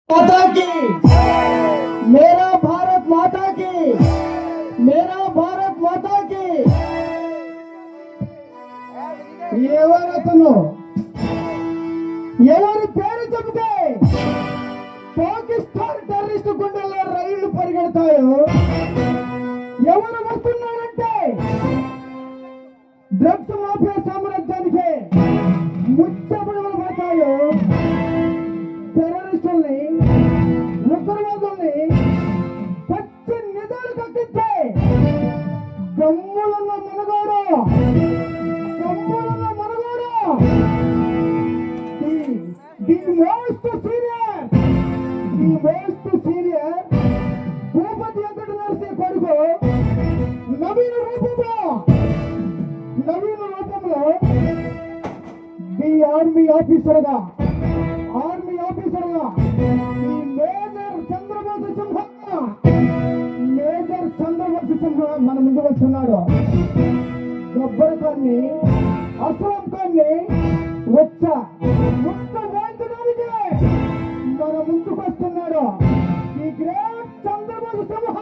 माता की, मेरा भारत माता की, मेरा भारत माता की. ఎవరతను ఎవరి పేరు చెబితే పాకిస్తాన్ టెర్రరిస్ట్ గుండెల్లో రైళ్లు పరిగెడతాయో, ఎవరు వస్తున్నారంటే డ్రగ్స్ మాఫియా సామ్రాజ్యానికి ముచ్చబడులు పడతాయో, టెర్రరిస్టుల్ని ఉగ్రవాదుల్ని పచ్చి నిజాలు కక్కించే గమ్ములున్న మనగాడు, గమ్ములున్న మనగాడు, the most senior Bhupathi Venkata Narasimha కొడుకు నవీన రూపంలో ది ఆర్మీ ఆఫీసర్గా ఈ మేజర్ చంద్రబాబు సింహ మన ముందు వస్తున్నాడు. గబ్బర్ ఖాన్ని, అస్లాం ఖాన్ని వాయించడానికి మన ముందుకు వస్తున్నాడు ఈ గ్రేట్ చంద్రబాబు సింహ.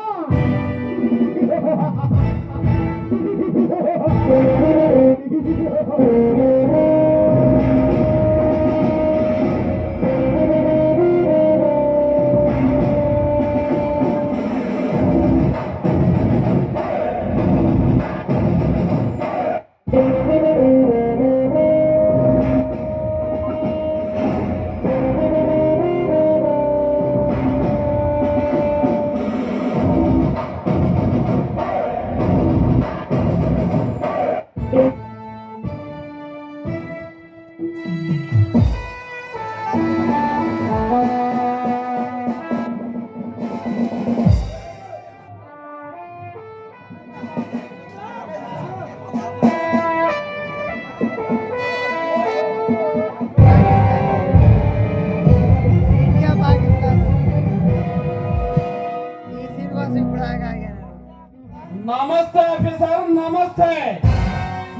नमस्ते ऑफिसर, नमस्ते.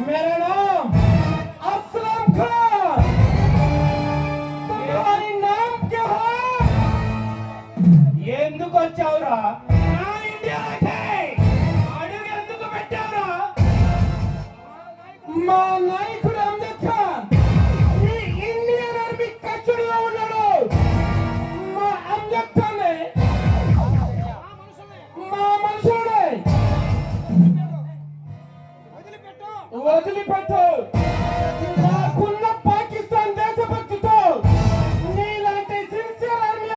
मेरा नाम असलम खान. तुम्हारी नाम क्या है? ఎందుకు వచ్చావురా? నా ఇండియాకి అడుగు ఎందుకు పెట్టావురా? మా నాయకుడు అమ్జద్ ఖాన్ ఈ ఇండియన్ ఆర్మీ కస్టడీలో ఉన్నాడు. మా అమ్జద్ ఖాన్